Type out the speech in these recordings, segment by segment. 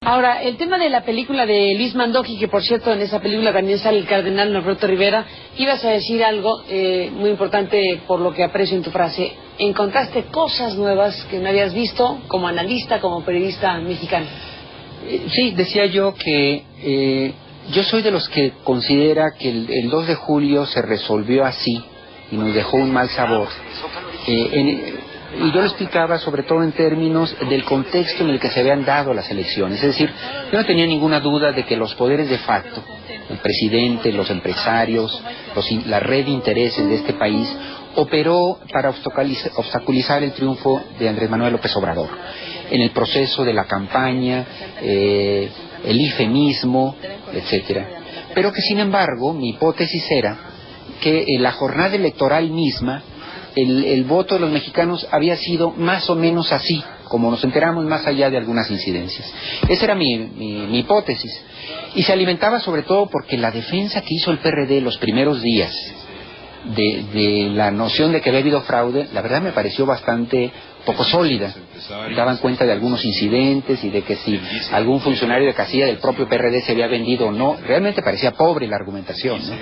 Ahora, el tema de la película de Luis Mandoki, que por cierto en esa película también sale el cardenal Norberto Rivera, ibas a decir algo muy importante por lo que aprecio en tu frase. Encontraste cosas nuevas que no habías visto como analista, como periodista mexicano. Sí, decía yo que yo soy de los que considera que el 2 de julio se resolvió así y nos dejó un mal sabor. Y yo lo explicaba sobre todo en términos del contexto en el que se habían dado las elecciones. Es decir, yo no tenía ninguna duda de que los poderes de facto, el presidente, los empresarios, la red de intereses de este país, operó para obstaculizar el triunfo de Andrés Manuel López Obrador en el proceso de la campaña, el IFE mismo, etcétera. Pero que sin embargo, mi hipótesis era que en la jornada electoral misma, el voto de los mexicanos había sido más o menos así, como nos enteramos, más allá de algunas incidencias. Esa era mi hipótesis. Y se alimentaba sobre todo porque la defensa que hizo el PRD los primeros días de la noción de que había habido fraude, la verdad me pareció bastante poco sólida. Daban cuenta de algunos incidentes y de que si algún funcionario de casilla del propio PRD se había vendido o no. Realmente parecía pobre la argumentación, ¿no?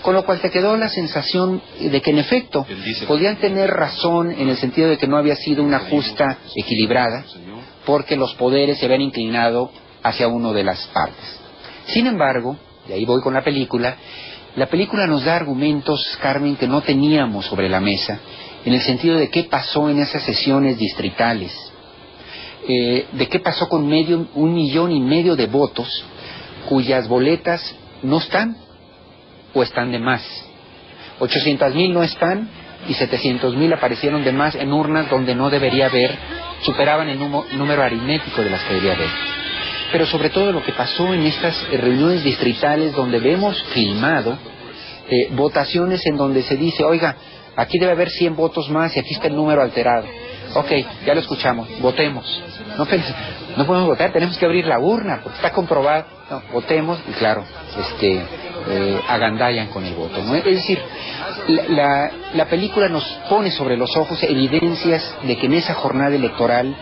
Con lo cual te quedó la sensación de que en efecto podían tener razón en el sentido de que no había sido una justa equilibrada, porque los poderes se habían inclinado hacia una de las partes. Sin embargo, y ahí voy con la película nos da argumentos, Carmen, que no teníamos sobre la mesa, en el sentido de qué pasó en esas sesiones distritales, de qué pasó con 1,5 millones de votos cuyas boletas no están o están de más. 800,000 no están y 700,000 aparecieron de más en urnas donde no debería haber, superaban el número aritmético de las que debería haber. Pero sobre todo lo que pasó en estas reuniones distritales donde vemos filmado votaciones en donde se dice, oiga, aquí debe haber 100 votos más y aquí está el número alterado. Ok, ya lo escuchamos, votemos. No podemos votar, tenemos que abrir la urna porque está comprobado. No, votemos y claro, agandallan con el voto, ¿no? Es decir, la película nos pone sobre los ojos evidencias de que en esa jornada electoral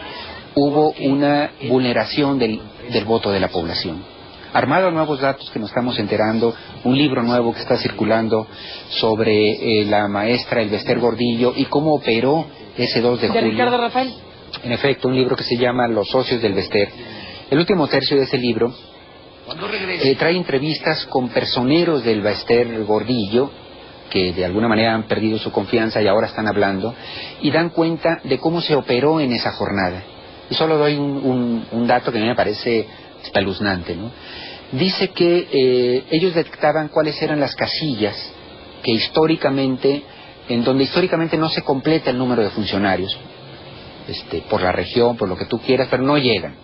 hubo una vulneración del voto de la población. Armado a nuevos datos que nos estamos enterando, un libro nuevo que está circulando sobre la maestra Elbester Gordillo y cómo operó ese 2 de julio. ¿De Ricardo Rafael? En efecto, un libro que se llama Los socios del Elbester. El último tercio de ese libro trae entrevistas con personeros del Elbester Gordillo, que de alguna manera han perdido su confianza y ahora están hablando, y dan cuenta de cómo se operó en esa jornada. Y solo doy un dato que a mí me parece espeluznante, ¿no? Dice que ellos detectaban cuáles eran las casillas que en donde históricamente no se completa el número de funcionarios, por la región, por lo que tú quieras, pero no llegan.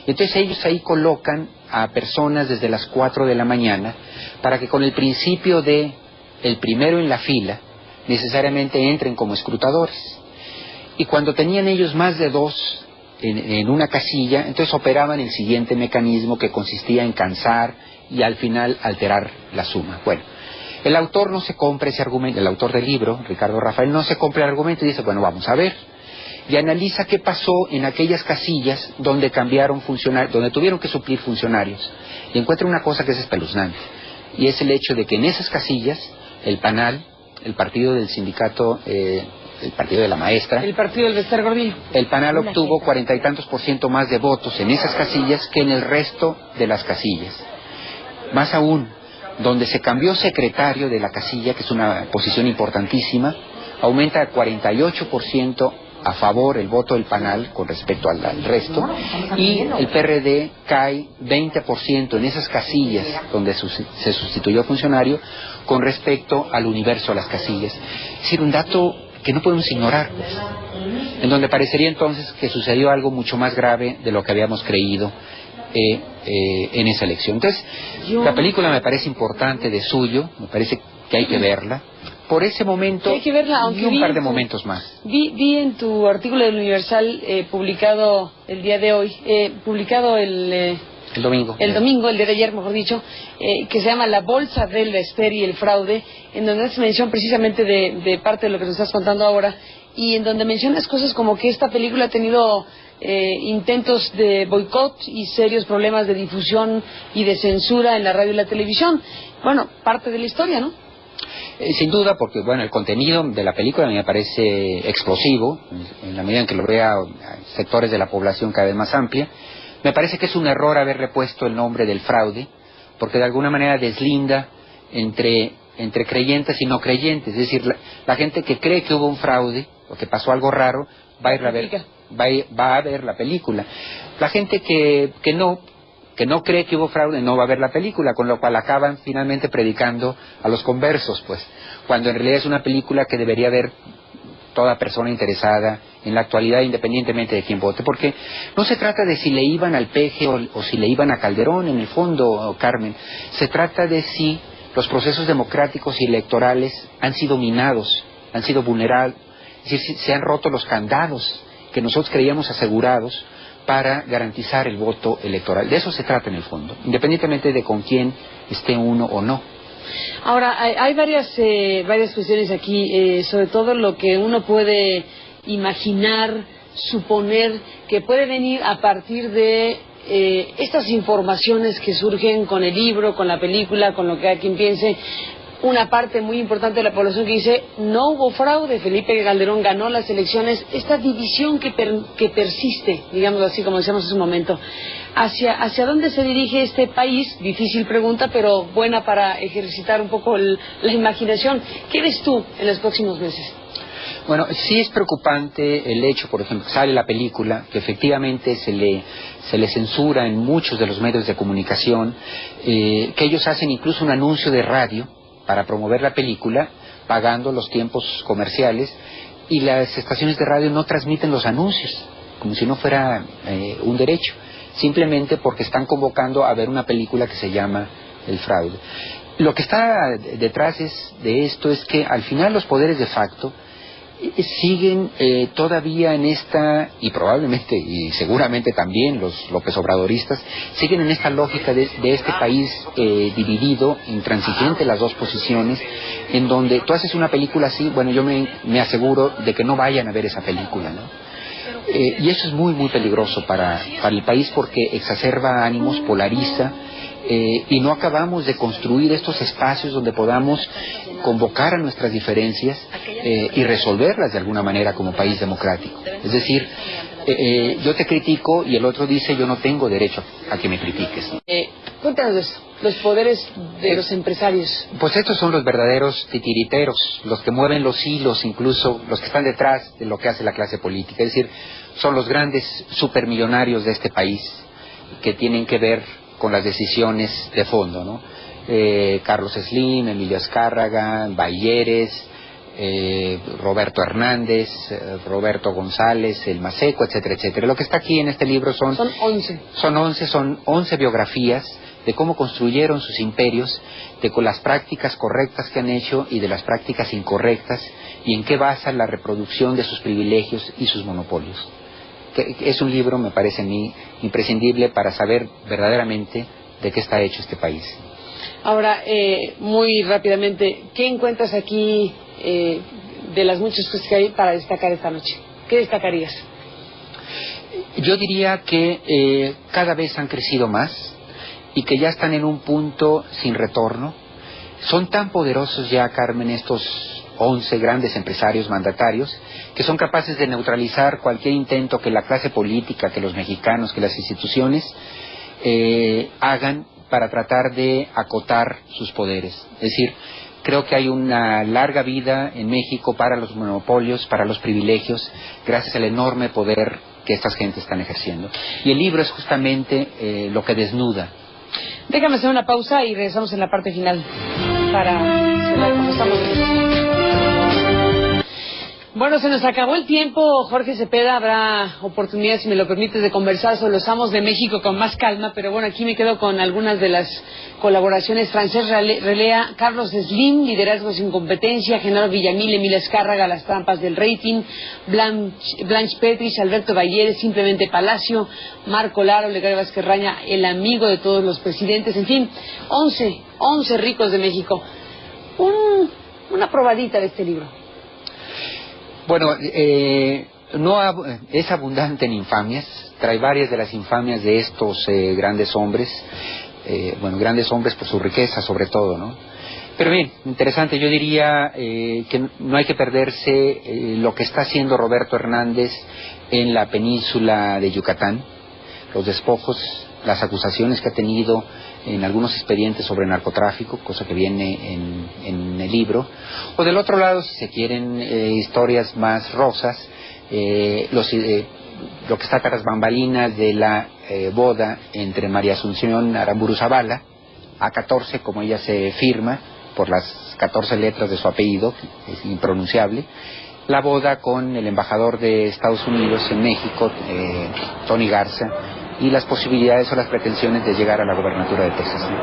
Entonces ellos ahí colocan a personas desde las 4 de la mañana para que con el principio de el primero en la fila necesariamente entren como escrutadores. Y cuando tenían ellos más de 2 en una casilla, entonces operaban el siguiente mecanismo que consistía en cansar y al final alterar la suma. Bueno, el autor no se compra ese argumento, el autor del libro, Ricardo Rafael, no se compra el argumento y dice, bueno, vamos a ver. Y analiza qué pasó en aquellas casillas donde cambiaron funcionarios, donde tuvieron que suplir funcionarios. Y encuentra una cosa que es espeluznante. Y es el hecho de que en esas casillas, el PANAL, el partido del sindicato, el partido de la maestra, el partido del Elbester Gordillo, el PANAL obtuvo 40 y tantos % más de votos en esas casillas que en el resto de las casillas. Más aún, donde se cambió secretario de la casilla, que es una posición importantísima, aumenta a 48% a favor el voto del PANAL con respecto al resto, y el PRD cae 20% en esas casillas donde se sustituyó funcionario con respecto al universo de las casillas. Es decir, un dato que no podemos ignorar, pues, en donde parecería entonces que sucedió algo mucho más grave de lo que habíamos creído en esa elección. Entonces, la película me parece importante de suyo, me parece que hay que verla, por ese momento hay que verla, aunque y un par de momentos más. Vi en tu artículo del Universal, publicado el día de hoy, publicado el domingo, el día de ayer, mejor dicho, que se llama La Bolsa del Elbester y el Fraude, en donde haces mención precisamente de parte de lo que nos estás contando ahora, y en donde mencionas cosas como que esta película ha tenido intentos de boicot y serios problemas de difusión y de censura en la radio y la televisión. Bueno, parte de la historia, ¿no? Sin duda, porque bueno, el contenido de la película a mí me parece explosivo, en la medida en que lo vea sectores de la población cada vez más amplia. Me parece que es un error haberle puesto el nombre del fraude, porque de alguna manera deslinda entre creyentes y no creyentes. Es decir, la gente que cree que hubo un fraude o que pasó algo raro va a ir va a ver la película. La gente que no cree que hubo fraude no va a ver la película, con lo cual acaban finalmente predicando a los conversos, pues, cuando en realidad es una película que debería ver toda persona interesada en la actualidad, independientemente de quién vote, porque no se trata de si le iban al Peje o si le iban a Calderón, en el fondo, Carmen. Se trata de si los procesos democráticos y electorales han sido minados, han sido vulnerados, es decir, si se han roto los candados que nosotros creíamos asegurados para garantizar el voto electoral. De eso se trata en el fondo, independientemente de con quién esté uno o no. Ahora, hay varias cuestiones aquí, sobre todo lo que uno puede imaginar, suponer, que puede venir a partir de estas informaciones que surgen con el libro, con la película, con lo que cada quien piense. Una parte muy importante de la población que dice no hubo fraude, Felipe Calderón ganó las elecciones. Esta división que persiste, digamos así como decíamos hace un momento, ¿hacia dónde se dirige este país? Difícil pregunta, pero buena para ejercitar un poco la imaginación. ¿Qué ves tú en los próximos meses? Bueno, sí es preocupante el hecho, por ejemplo, que sale la película, que efectivamente se le censura en muchos de los medios de comunicación, que ellos hacen incluso un anuncio de radio para promover la película, pagando los tiempos comerciales, y las estaciones de radio no transmiten los anuncios, como si no fuera un derecho, simplemente porque están convocando a ver una película que se llama El fraude. Lo que está detrás de esto es que al final los poderes de facto siguen todavía en esta, y probablemente y seguramente también los López Obradoristas, siguen en esta lógica de este país dividido, intransigente las dos posiciones, en donde tú haces una película así, bueno, yo me aseguro de que no vayan a ver esa película, ¿no? Y eso es muy, muy peligroso para el país, porque exacerba ánimos, polariza, y no acabamos de construir estos espacios donde podamos convocar a nuestras diferencias y resolverlas de alguna manera como país democrático. Es decir, yo te critico y el otro dice yo no tengo derecho a que me critiques. Cuéntanos de eso, los poderes de los empresarios. Pues estos son los verdaderos titiriteros, los que mueven los hilos, incluso los que están detrás de lo que hace la clase política. Es decir, son los grandes supermillonarios de este país que tienen que ver con las decisiones de fondo, ¿no? Carlos Slim, Emilio Azcárraga, Bayeres, Roberto Hernández, Roberto González, El Maceco, etcétera, etcétera. Lo que está aquí en este libro son 11. Son 11 biografías de cómo construyeron sus imperios, de con las prácticas correctas que han hecho y de las prácticas incorrectas, y en qué basa la reproducción de sus privilegios y sus monopolios. Es un libro, me parece a mí, imprescindible para saber verdaderamente de qué está hecho este país. Ahora, muy rápidamente, ¿qué encuentras aquí de las muchas cosas que hay para destacar esta noche? ¿Qué destacarías? Yo diría que cada vez han crecido más y que ya están en un punto sin retorno. Son tan poderosos ya, Carmen, estos 11 grandes empresarios mandatarios, que son capaces de neutralizar cualquier intento que la clase política, que los mexicanos, que las instituciones hagan para tratar de acotar sus poderes. Es decir, creo que hay una larga vida en México para los monopolios, para los privilegios, gracias al enorme poder que estas gentes están ejerciendo. Y el libro es justamente lo que desnuda. Déjame hacer una pausa y regresamos en la parte final para cerrar como estamos. Bueno, se nos acabó el tiempo, Jorge Cepeda. Habrá oportunidad, si me lo permites, de conversar sobre los amos de México con más calma, pero bueno, aquí me quedo con algunas de las colaboraciones. Francés Relea, Carlos Slim, Liderazgo sin competencia, Genaro Villamil, Emilio Azcárraga, Las trampas del rating, Blanche Petrich, Alberto Bayeres, Simplemente Palacio, Marco Laro, Legario Vázquez Raña, el amigo de todos los presidentes, en fin, 11 ricos de México. Una probadita de este libro. Bueno, Es abundante en infamias, trae varias de las infamias de estos grandes hombres, grandes hombres por su riqueza sobre todo, ¿no? Pero bien, interesante, yo diría que no hay que perderse lo que está haciendo Roberto Hernández en la península de Yucatán, los despojos, las acusaciones que ha tenido en algunos expedientes sobre narcotráfico, cosa que viene en el libro, o del otro lado, si se quieren historias más rosas, lo que está tras bambalinas de la boda entre María Asunción Aramburu Zavala, A14, como ella se firma, por las 14 letras de su apellido, que es impronunciable, la boda con el embajador de Estados Unidos en México, Tony Garza, y las posibilidades o las pretensiones de llegar a la gobernatura de Texas, ¿no?